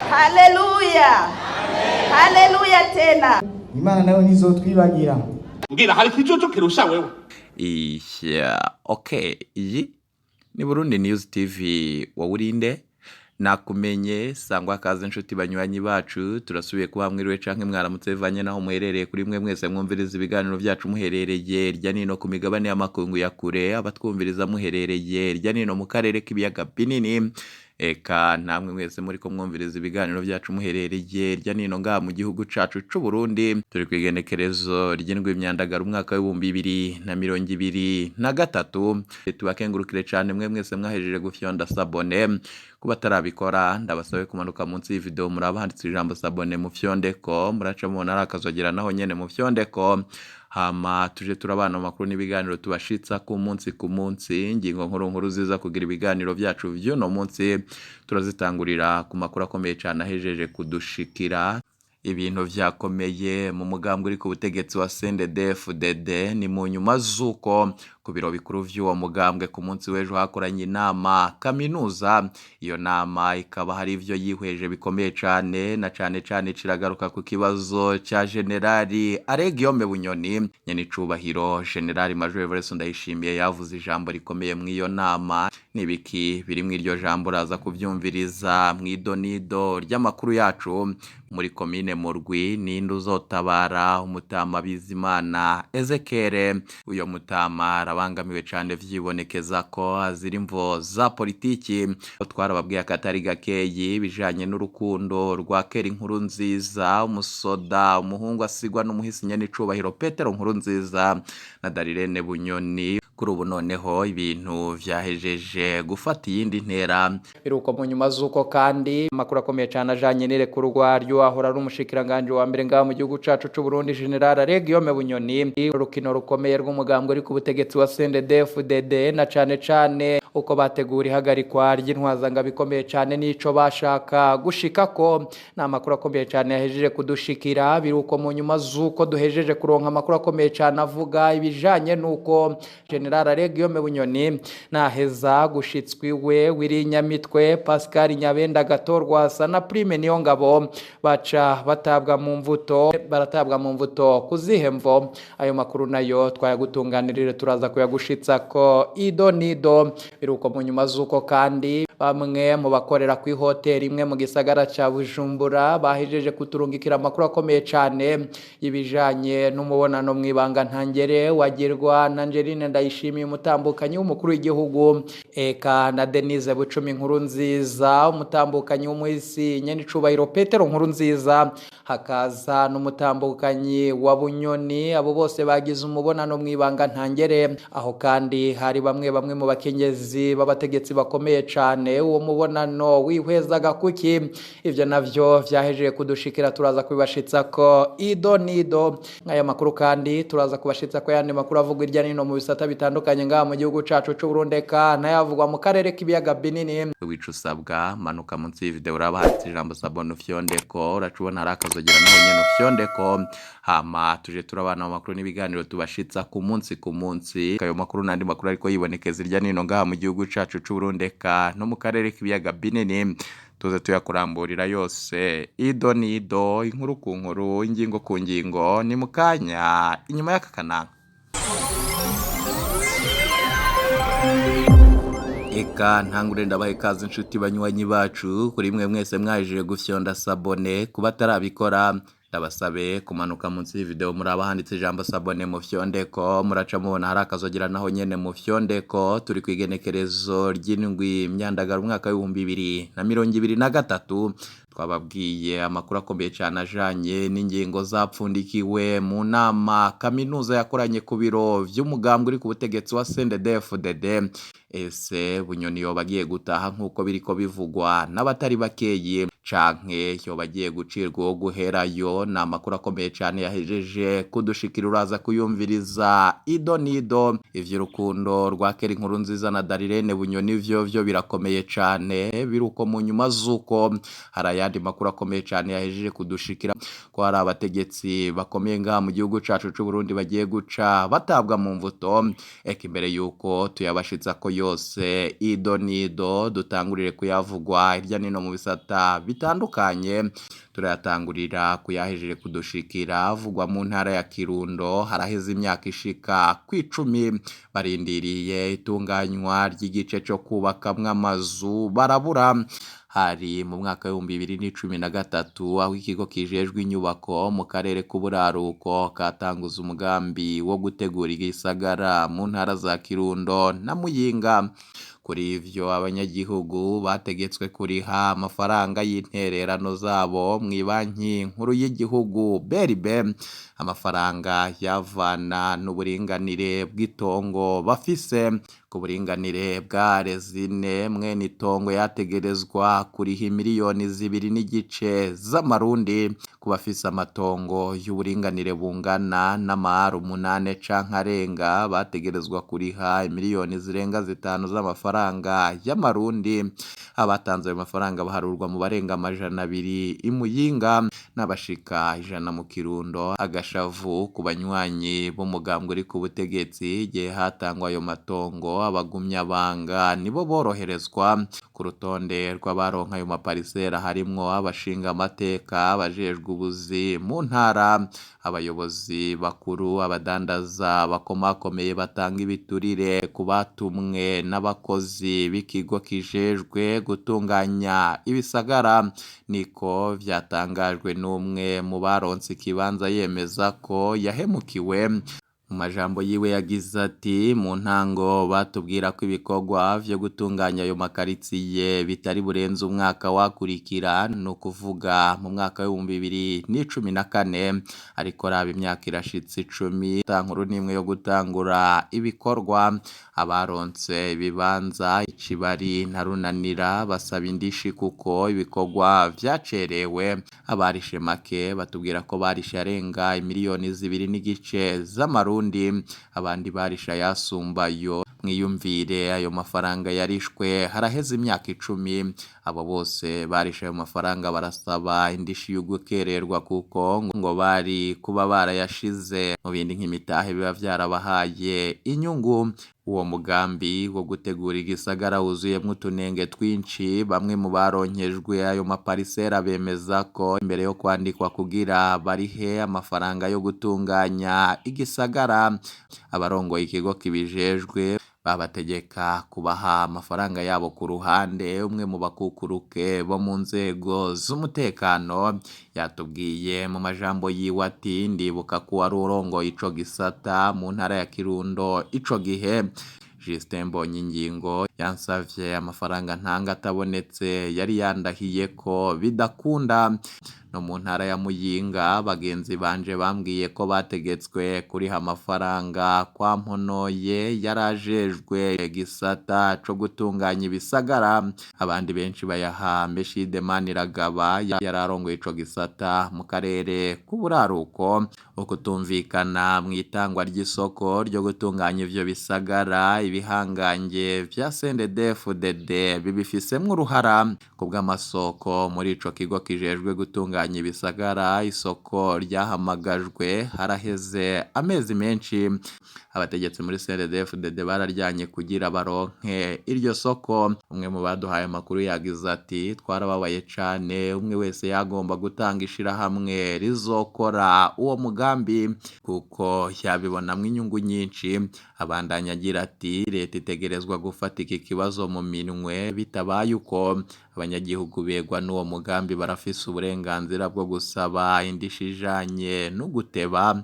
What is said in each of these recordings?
Haleluya. Haleluya tena. Imana nayo ntizotwibagira. Mbwira hari kijojo kirusha wewe. Okay, iyi ni Burundi News TV wawurinde nakumenye sangwa kaze nshuti banywanyi bacu turasubiye kuba mwiriwe canke mwaramutse bivanye naho muherereye kuri mwe mwese mwumviriza ibiganiro byacu muherereye rya nino ku migabane y'amakungu ya kure abatwumviriza muherereye rya nino mu karere k'ibiyaga binini eka namwe mwese muri ko mwumviriza ibiganiro byacu muherereye rya nino ngaha mu gihugu cacu c'u Burundi turi kwigenekerezo ry'indwi imyandagara umwaka w'2023 tubakengurukire cyane mwe mwese mwahejeje gufyonda sabone kuba tarabikora ndabasabe kumanuka munsi y'video muraba handitse ijambo sabone mu fyondeko muraca mubona arakazogera naho nyene mu fyondeko hama tuje turabana makuru n'ibiganiro tubashitsa ku munsi ingingo nkuru ziza kugira ibiganiro byacu vy'uno munsi turazitangurira ku makuru akomeye cyane ahejeje kudushikira ibintu vyakomeye mu mugambwe uri ku butegetsi wa CNDD-FDD ni mu nyuma zuko ku biro bikuru vy'uwo mugambwe ku munsi w'ejo hakoranye inama kaminuza iyo nama ikaba hari ivyo yihweje bikomeye cane na cane ciragaruka ku kibazo ca generali Aregiome Bunyoni nyene icubahiro generali Major Everest Ndayishimiye yavuze ijambo rikomeye mw'iyo nama nibiki biri mw'iryo jambo raza kuvyumviriza mw'idonido ry'amakuru yacu muri komine Murwi ninde uzotabara umutama Bizimana Ezekiel uyo mutama arabangamiwe cyane vyibonekeza ko azira imvo za politiki twarababwiye akatari gakeyi bijanye n'urukundo rwa Keri Nkurunziza umusoda umuhungu asigwa n'umuhisi nyene icubahiro Petero Nkurunziza na Darirene Bunyoni kuri ubu noneho ibintu vyahejeje gufata iyindi ntera biruko mu nyuma zuko kandi makuru akomeye cyane ajanye n'Irekuru rwaryo ahora ari umushikiranganje wa mbere ngaha mu gihugu cacu c'u Burundi General Aregiome Bunyoni urukino rukomeye rw'umugambwe uri ku butegetsi wa CNDD-FDD na cane uko bategura ihagarikwa ry'intwazanga bikomeye cyane nico bashaka gushikako na makuru akomeye cyane yahejeje kudushikira biruko mu nyuma zuko duhejeje kuronka amakuru akomeye cyane avuga ibijanye nuko General Aregiome Bunyoni naheza gushitswiwe Wirinyamitwe Pascal Nyabenda gatorwa sana Prime niyo ngabo baca baratabwa mu mvuto kuzihemvo ayo makuru nayo twayagutunganirire turaza kuyagushitsa ko idonido biruko mu nyuma zuko kandi bamwe mu bakorera ku hoteli imwe mu gisagara ca Bujumbura bahejeje kuturungikira amakuru akomeye cyane ibijanye n'umubonano mwibanga ntangere wagirwa na Angeline Ndayishimiye umutambukanyi w'umukuru w'igihugu eka na Denise Bucumi Nkurunziza umutambukanyi w'umuhisi nyene icubahiro Petero Nkurunziza hakaza n'umutambukanyi wa Bunyoni abo bose bagize umubonano mwibanga ntangere aho kandi hari bamwe mu bakenyezi b'abategetsi bakomeye cyane uwo mubonano wihwezaga kuki ivyo navyo vyahejeje kudushikira turaza kubashitsa ko idonido nk'aya makuru kandi turaza kubashitsa ko yandi makuru avuga irya nino mu bisata bitandukanye ngaha mu gihugu cacu c'u Burundi nayavugwa mu karere k'ibiyaga binini wicusabwa manuka munsi y'video uraba hati ijambo sabone fyondeko uracubona arakazogera naho nyene fyondeko hama tuje turabana mu makuru n'ibiganiro tubashitsa ku munsi kayo makuru nandi makuru ariko yibonekeza irya nino ngaha mu gihugu cacu c'u Burundi no mu karere k'ibiyaga binini tuze tuyakuramburira yose idonido inkuru ku nkuru ingingo ku ngingo ni mukanya inyuma y'akakananga eka ntangure ndabahe kaze inshuti banywanyi bacu kuri mwe mwese mwajeje gufyonda sabone kuba tarabikora ndabasabe kumanuka munsi y'video muraba handitse ijambo sabone mu fyondeko muraca mubona hari akazogera naho nyene mu fyondeko turi kwigenekerezo ry'indwi imyandagara umwaka w'2023 twababwiye amakuru akomeye cyane ajanye n'ingingo zapfundikiwe mu nama kaminuza yakoranye ku biro vy'umugambwe uri ku butegetsi wa CNDD-FDD ese Bunyoni yo bagiye gutaha nkuko biriko bivugwa n'abatari bakeyi canke yo bagiye gucirwa guherayo na makuru akomeye cyane yahejeje kudushikira uraza kuyumviriza idonido ivy'urukundo rwa Keri Nkurunziza na Darirene Bunyoni vyo birakomeye cyane biruko mu nyuma zuko harayandi makuru akomeye cyane yahejeje kudushikira ko hari abategetsi bakomeye ngaha mu gihugu cacu c'u Burundi bagiye guca batabwa mu mvuto eka imbere yuko tuyabashitsa ko yose idonido dutangurire kuyavugwa irya nino mu bisata bitandukanye turayatangurira kuyahejeje kudushikira avugwa mu ntara ya Kirundo. Haraheze imyaka ishika kw'icumi barindiriye itunganywa ry'igice cyo kubakamwo amazu barabura. Hari mu mwaka wa 2013 aho ikigo kijejwe inyubako mu karere k'uburaruko katanguza umugambi wo gutegura igisagara mu ntara za Kirundo na Muyinga. Kuri ivyo abanyagihugu bategetswe kuriha amafaranga y'intererano zabo mu banki nkuru y'igihugu BRB. Amafaranga yavana n'uburinganire bw'itongo bafise ku buringanire bwa rezine mwene itongo yategerezwa kuriha miliyoni 2.5 z'amarundi ku bafise amatongo y'uburinganire bungana n'amaru 8 canke arenga bategerezwa kuriha miliyoni zirenga 5 z'amafaranga y'amarundi. Abatanze ayo mafaranga baharurwa mu barenga 200 imuyinga n'abashika 100 mu Kirundo. Agashavu ku banywanyi b'umugambwe uri ku butegetsi igihe hatangwa ayo matongo abagumya banga nibo boroherezwa ku rutonde rw'abaronka ayo maparisera harimwo abashinga amateka, abajejwe ubuzi mu ntara, abayobozi bakuru, abadandaza bakomakomeye batanga ibiturire ku batumwe n'abakozi b'ikigo kijejwe gutunganya ibisagara. Niko vyatangajwe n'umwe mu baronse ikibanza yemeza ko yahemukiwe. Mu majambo yiwe yagize ati mu ntango batubwira ko ibikorwa vyo gutunganya ayo makaritsiye bitari burenze umwaka wakurikira, no kuvuga mu mwaka wa 2014, ariko raba imyaka irashitse 10 tankuru nimwe yo gutangura ibikorwa. Abaronse ibibanza Ikibari na Runanira basaba indishi kuko ibikorwa vyacerewe. Abarishe make batubwira ko barishe arenga miliyoni 2.5 z'amarundi, abandi barisha yasumbayo. Mwiyumvire ayo mafaranga yarishwe haraheze imyaka 10. Abo bose barisha ayo mafaranga barasaba indishi y'ugukererwa kuko ngo bari kuba barayashize mu bindi nk'imitahe biba vyarabahaye inyungu. Uwo mugambi wo gutegura igisagara wuzuyemwo utunenge twinshi. Bamwe mu baronkejwe ayo maparisera bemeza ko imbere yo kwandikwa kugira barihe amafaranga yo gutunganya igisagara, abarongoye ikigo kibijejwe babategeka kubaha amafaranga yabo ku ruhande. Umwe mu bakukuruke bo mu nzego z'umutekano yatubwiye mu majambo yiwe ati ndibuka ko wari urongoye ico gisata mu ntara ya Kirundo ico gihe, Justin Mbonyingingo yansavye amafaranga ntanga atabonetse, yari yandahiye ko bidakunda. No mu ntara ya Muyinga bagenzi banje bambwiye ko bategetswe kuriha amafaranga kwa Mponoye yarajejwe gisata co gutunganya ibisagara. Abandi benshi bayaha Meshide Maniragaba yararongoye ico gisata mu karere k'uburaruko. Ukutumvikana mu itangwa ry'isoko ryo gutunganya ivyo bisagara, ibihangange vya CNDD-FDD bibifisemwo uruhara. Kubw'amasoko muri ico kigo kijejwe gutunganya ibisagara, isoko ryahamagajwe haraheze amezi menshi. Abategetsi muri CNDD-FDD bararyanye kugira baronke iryo soko. Umwe mu baduhaye amakuru yagize ati twarababaye cane, umwe wese yagomba gutanga ishirahamwe rizokora uwo mugambi kuko yabibonamwo inyungu nyinshi. Abandanya agira ati leta itegerezwa gufata iki kibazo mu minwe, bitabaye uko abanyagihugu begwa n'uwo mugambi barafise uburenganzira bwo gusaba indishi ijanye no guteba,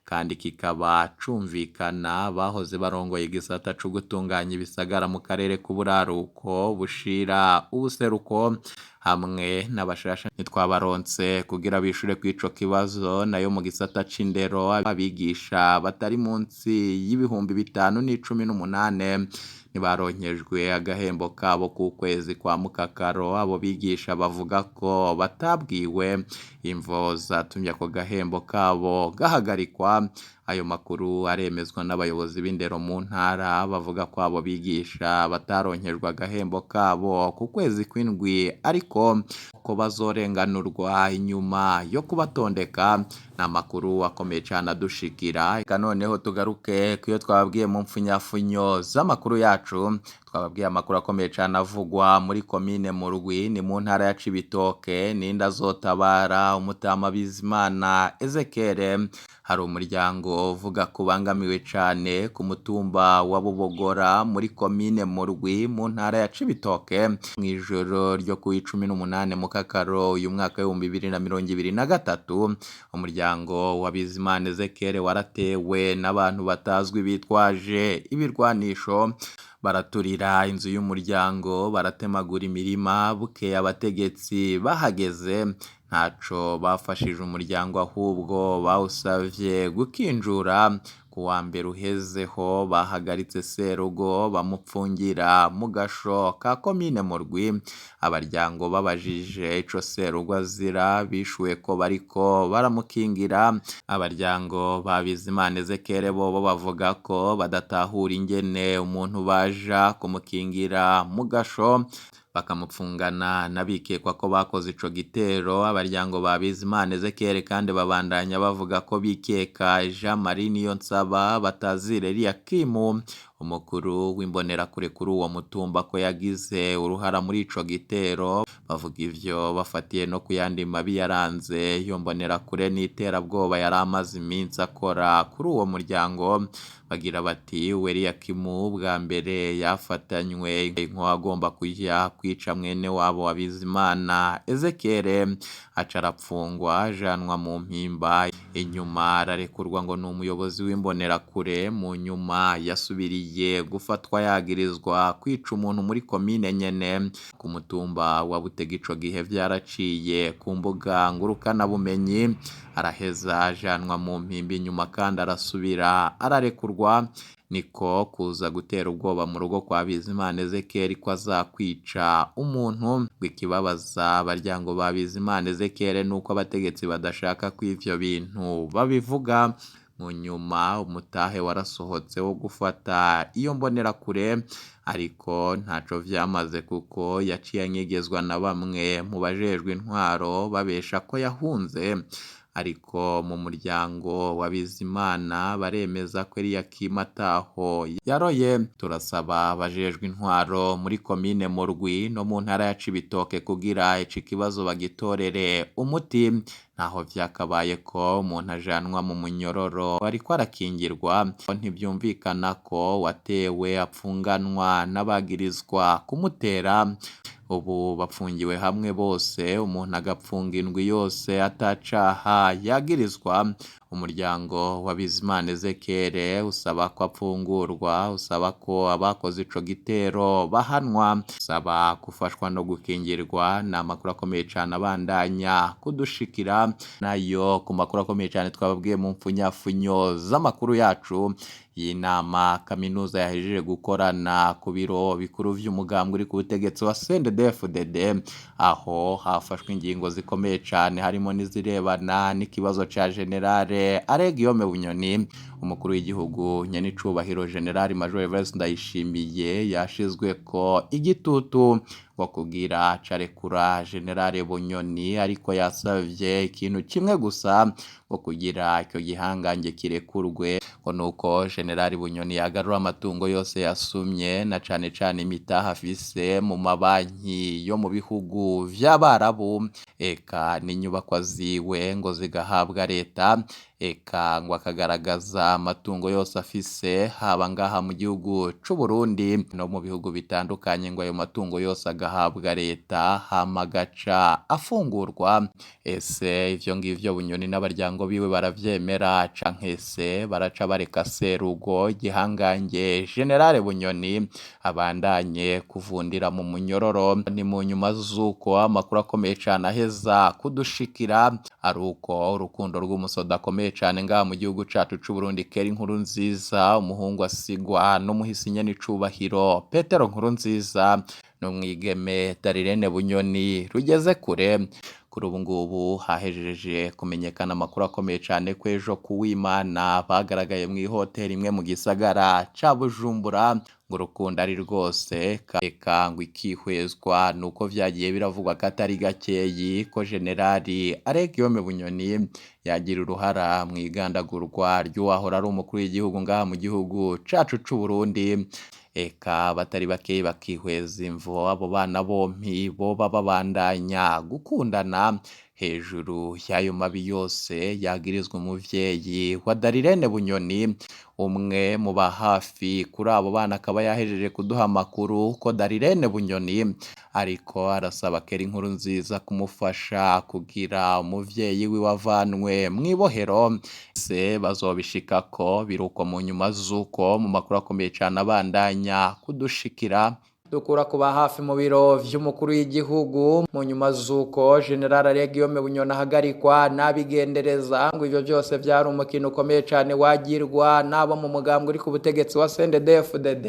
kandi kikaba cumvikana. Bahoze barongoye igisata co gutunganya ibisagara mu karere k'uburaruko bushira ubuseruko hamwe n'abashasha ntitwabaronse kugira bishure kw'ico kibazo. Nayo mu gisata c'indero abigisha batari munsi y'ibihumbi 518 nibaronkejwe agahembo kabo ku kwezi kwa Mukakaro. Abo bigisha bavuga ko batabwiwe imvo zatumye ako gahembo kabo gahagarikwa. Ayo makuru aremezwa n'abayobozi b'indero mu ntara, bavuga ko abo bigisha bataronkejwe agahembo kabo ku kwezi kw'indwi, ariko ko bazorenganurwa inyuma yo kubatondeka. N'amakuru akomeye cyane adushikira. Eka noneho tugaruke kuyo twababwiye mu mfunyafunyo z'amakuru yacu. twababwiye amakuru akomeye cyane avugwa muri komine Murwi ni mu ntara ya Cibitoke ninda zotabara umutama Bizimana Ezekiel hari umuryango uvuga kubangamiwe cyane ku mutumba wa Bubogora muri komine Murwi mu ntara ya Cibitoke mu ijoro ryo ku 18 mu Kakaro uyu mwaka wa 2023 umuryango wa Bizimana Ezekiel waratewe n'abantu batazwi bitwaje ibirwanisho baraturira inzu y'umuryango baratemagura imirima bukeye abategetsi bahageze ntaco bafashije umuryango ahubwo bawusavye gukinjura kuwa mbere uhezeho bahagaritse Serugo bamupfungira mu gasho ka komine Murwi abaryango babajije ico Serugo azira bishuye ko bariko baramukingira abaryango ba Bizimana Ezekiel bo bavuga ko badatahura ingene umuntu baja kumukingira mu gasho bakamupfungana nabikekwa ko bakoze ico gitero abaryango ba Bizimana Ezekiel kandi babandanya bavuga ko bikeka Jean Marie Niyonsaba batazire Eliakimu umukuru w'imbonerakure kuri uwo mutumba ko yagize uruhara muri ico gitero bavuga ivyo bafatiye no kuyandi mabi yaranze iyo mbonerakure n'iterabwoba yari amaze iminsi akora kuri uwo muryango bagira bati Eliakimu bwa mbere yafatanywe nko agomba kujya kwica mwene wabo wa Bizimana Ezekiel acarapfungwa ajanwa mu mpimba inyuma ararekurwa ngo ni umuyobozi w'imbonerakure mu nyuma yasubiriye gufatwa yagirizwa kwica umuntu muri komine nyene ku mutumba wa Butega ico gihe vyaraciye ku mbuga ngurukana bumenyi araheza ajanwa mu mpimba inyuma kandi arasubira ararekurwa niko kuza gutera ubwoba mu rugo kwa Bizimana Ezekiel ko azakwica umuntu bikibabaza abaryango ba Bizimana Ezekiel nuko abategetsi badashaka ko ivyo bintu babivuga mu nyuma umutahe warasohotse wo gufata iyo mbonerakure ariko ntaco vyamaze kuko yaciye anyegezwa na bamwe mu bajejwe intwaro babesha ko yahunze ariko mu muryango wa Bizimana baremeza ko Eliakimu ataho yaroye turasaba abajejwe intwaro muri komine Murwi no mu ntara ya Cibitoke kugira ici kibazo bagitorere umuti ntaho vyakabaye ko umuntu ajanwa mu munyororo ariko arakingirwa ntibyumvikana ko watewe apfunganwa n'abagirizwa kumutera ubu bapfungiwe hamwe bose umuntu agapfunga indwi yose atacaha yagirizwa umuryango wa Bizimana Ezekiel usaba ko apfungurwa usaba ko abakoze ico gitero bahanwa usaba gufashwa no gukingirwa n'amakuru akomeye cyane abandanya kudushikira nayo ku makuru akomeye cyane twababwiye mu mfunyafunyo z'amakuru yacu iyi nama kaminuza yahejeje gukorana ku biro bikuru vy'umugambwe uri ku butegetsi wa CNDD-FDD aho hafashwe ingingo zikomeye cyane harimo n'izirebana n'ikibazo ca generale Aregiyome Bunyoni umukuru w'igihugu nyenicubahiro generali Major Evariste Ndayishimiye yashizwe ko igitutu ngo kugira carekura generale Bunyoni ariko yasavye ikintu kimwe gusa ngo kugira icyo gihangange kirekurwe ngo nuko generali Bunyoni yagarura amatungo yose yasumye na cane cane imitaha afise mu mabanki yo mu bihugu vy'Abarabu eka n'inyubakwa ziwe ngo zigahabwa leta eka ngo akagaragaza amatungo yose afise haba ngaha mu gihugu c'u Burundi no mu bihugu bitandukanye ngo ayo matungo yose agahabwa leta hama gaca afungurwa ese ivyo ngivyo Bunyoni n'abaryango biwe baravyemera canke se baraca bareka Serugo gihangange generale Bunyoni abandanye kuvundira mu munyororo ni mu nyuma z'uko amakuru akomeye cane aheza kudushikira ari uko urukundo rw'umusoda akomeye cane ngaha mu gihugu cacu c'u Burundi Keri Nkurunziza umuhungu asigwa n'umuhisi nyenicubahiro Petero Nkurunziza n'umwigeme Darirene Bunyoni rugeze kure kuri ubu ngubu hahejeje kumenyekana amakuru akomeye cyane ko ejo kuw'Imana bagaragaye mu ihoteli imwe mu gisagara ca Bujumbura ngo urukundo ari rwose eka ngo ikihwezwa nuko vyagiye biravugwa katari gakeyi ko generali Guillaume Bunyoni yagira uruhara mu igandagurwa ry'uwahora ari umukuru w'igihugu ngaha mu gihugu cacu c'u Burundi. Eka batari bake bakihweza imvo abo bana bompi boba babandanya gukundana hejuru y'ayo mabi yose yagirizwa umuvyeyi wa Darirene Bunyoni. Umwe mu bahafi kuri abo bana akaba yahejeje kuduha amakuru ko Darirene Bunyoni ariko arasaba Keri Nkurunziza kumufasha kugira umuvyeyi wiwe avanwe mw'ibohero. Se bazobishikako biruko mu nyuma z'uko mu makuru akomeye cane abandanya kudushikira. Dukura kuba hafi mu biro vy'umukuru w'igihugu mu nyuma z'uko General Guillaume Bunyoni ahagarikwa n'abigendereza ngo ivyo byose vyari umukino ukomeye cane wagirwa n'abo mu mugambwe uri ku butegetsi wa CNDD-FDD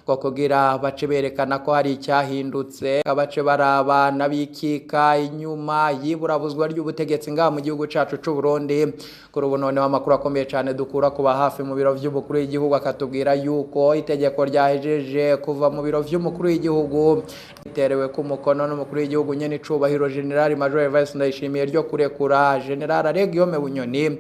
ngo kugira bace berekana ko hari icyahindutse, abace baraba nabikika inyuma yiburabuzwa ry'ubutegetsi ngaha mu gihugu cacu c'u Burundi. Kuri ubu noneho amakuru akomeye cane dukura kuba hafi mu biro vy'umukuru w'igihugu akatubwira yuko itegeko ryahejeje kuva mu biro vy'umukuru w'igihugu iterewe ku mukono n'umukuru w'igihugu nyene icubahiro General Major Evariste Ndayishimiye ryo kurekura General Guillaume Bunyoni.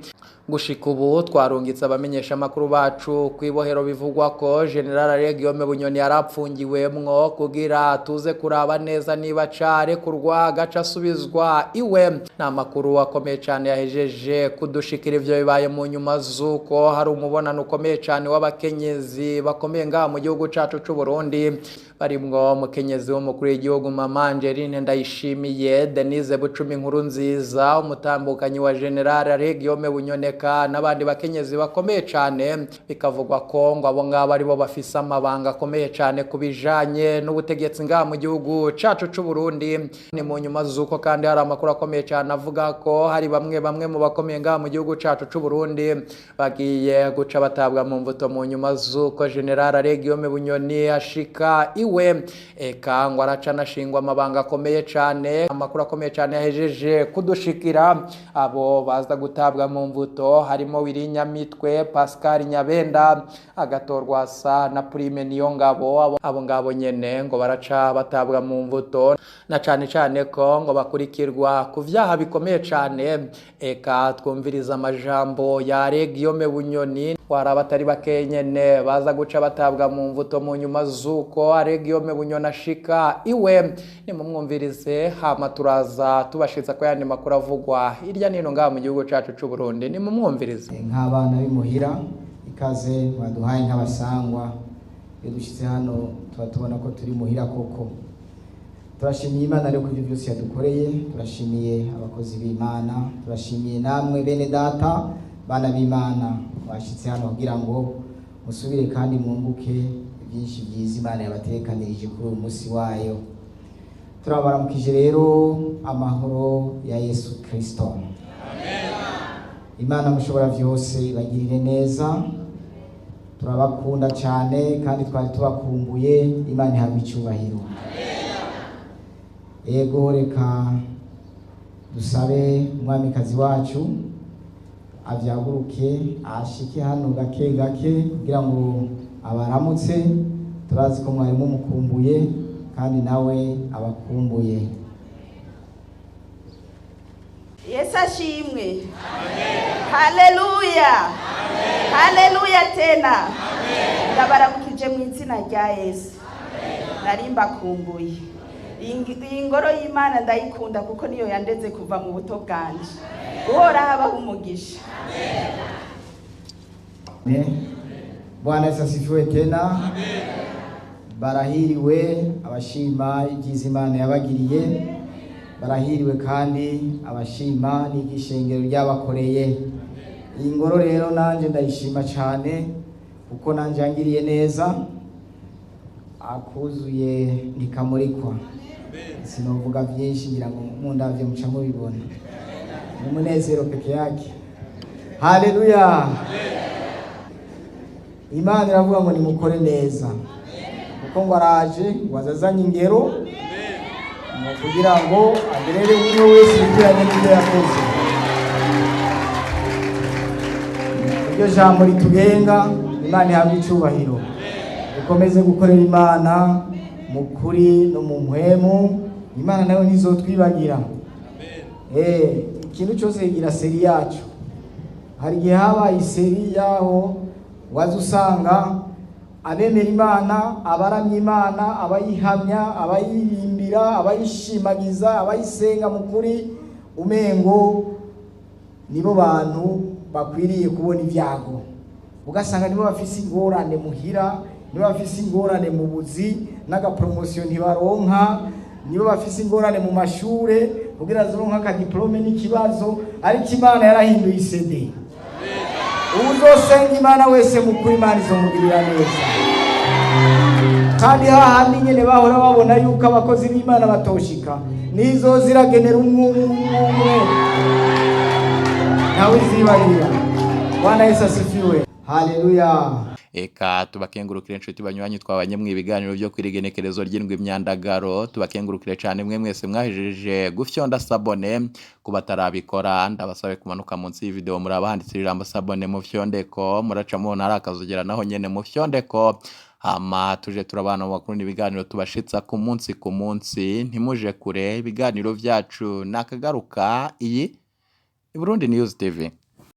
Gushika ubu twarungitse abamenyesha makuru bacu kwibohero bivugwa ko General Guillaume Bunyoni yarapfungiwemwo kugira tuze kuraba neza niba care kurwa gaca asubizwa iwe. Na makuru akomeye cyane yahejeje kudushikira ivyo bibaye mu nyuma z'uko hari umubonano ukomeye cyane w'abakenyezi bakomeye ngaha mu gihugu cacu c'u Burundi, barimwo umukenyezi w'umukuru w'igihugu Mama Angeline Ndayishimiye, Denise Bucumi Nkurunziza umutambukanyi wa General Guillaume Bunyoni n'abandi bakenyezi bakomeye cyane. Bikavugwa ko ngo abo ngabo aribo bafise amabanga akomeye cyane kubijanye n'ubutegetsi ngaha mu gihugu cacu c'u Burundi. Ni mu nyuma z'uko kandi hari amakuru akomeye cyane avuga ko hari bamwe mu bakomeye ngaha mu gihugu cacu c'u Burundi bagiye guca batabwa mu mvuto mu nyuma z'uko General Guillaume Bunyoni ashika iwe. Eka ngo araca anashingwa amabanga akomeye cyane. Amakuru akomeye cyane yahejeje kudushikira abo baza gutabwa mu mvuto harimo Wirinyamitwe, Pascal Nyabenda, Agatorwa Sa na Prime Niyongabo. Abo ngabo nyene ngo baraca batabwa mu mvuto na cane ko ngo bakurikirwa ku vyaha bikomeye cane. Eka twumviriza amajambo ya Guillaume Bunyoni waraba atari bake nyene baza guca batabwa mu mvuto mu nyuma z'uko Guillaume Bunyoni ashika iwe. Ni mumwumvirize hama turaza tubashitsa ko yandi makuru avugwa irya nino ngaha mu gihugu cacu c'u Burundi. Ni mumwumvirize. Nk'abana b'imuhira ikaze baduhaye nk'abasangwa iyo dushitse hano tubona ko turi muhira koko. Turashimiye Imana rero kuri byose yadukoreye, turashimiye abakozi b'Imana, turashimiye namwe bene data bana b'Imana bashitse hano kugira ngo musubire kandi mwunguke byinshi byiza Imana yabatekanirije kuri uyu munsi wayo. Turabaramukije rero amahoro ya Yesu Kristo. Amen. Imana mushobora byose ibagirire neza, turabakunda cyane kandi twari tubakumbuye. Imana ihabwe icyubahiro. Ego reka dusabe umwamikazi wacu avyaguruke ashike hano gake kugira ngo abaramutse. Turazi ko mwari mumukumbuye kandi nawe abakumbuye. Yesu ashimwe. Amen. Haleluya. Amen. Haleluya tena. Amen. Ndabaramukije mu izina rya Yesu. Amen. Narimba kumbuye. Iyi ngoro y'Imana ndayikunda kuko niyo yandeze kuva mu buto bwanje. Uhora habaho umugisha. Amen. Bwana Yesu asifiwe tena. Amen. Barahiriwe abashima ibyiza Imana yabagiriye, barahiriwe kandi abashima n'igishengero ryabakoreye. Iyi ngoro rero nanje ndayishima cyane kuko nanje yangiriye neza, akuzuye nikamurikwa. Sinovuga byinshi ngira ngo mundavye muca mubibona. Umunezero peke yake. Haleluya. Imana iravuga ngo nimukore neza. Kuko ngo araje wazazanye ingero kugira ngo agerere uwo wese ibiranye n'ibyo yakoze. Iryo jambo ritugenga Imana ihabwe icyubahiro. dukomeze gukorera Imana mu kuri no mu mpwemu. Imana nayo ntizotwibagira. Ikintu cyose kigira seri yacu. Hari igihe habaye iseri yaho waza usanga abemera Imana, abaramya Imana, abayihamya, abayirimbira, abayishimagiza, abayisenga mu kuri, umengo nibo bantu bakwiriye kubona ibyago. Ugasanga nibo bafise ingorane muhira, nibo bafise ingorane mu buzi, n'agapromotion ntibaronka, nibo bafise ingorane mu mashure kugira zironka akadiplome n'ikibazo, ariko Imana yarahinduye isede. Uzosenga Imana wese mu kuri, Imana izomugirira neza. Kandi hahandi nyene bahora babona yuko abakozi b'Imana batoshika, nizo ziragenera umwe nawe zibagira. Bwana Yesu asifiwe. Haleluya. Eka tubakengurukire inshuti banywanyi twabanye mu ibiganiro byo kwirigenekerezo ry'indwi imyandagaro. Tubakengurukire cyane mwe mwese mwahejeje gufyonda sabone. Kubatarabikora ndabasabe kumanuka munsi y'video murabahanditse ijambo sabone mu fyondeko, muraca mubona ari akazogera naho nyene mu fyondeko. Hama tuje turabana mu bakuru n'ibiganiro tubashitsa ku munsi, ntimuje kure. Ibiganiro vyacu nakagaruka iyi Burundi News TV.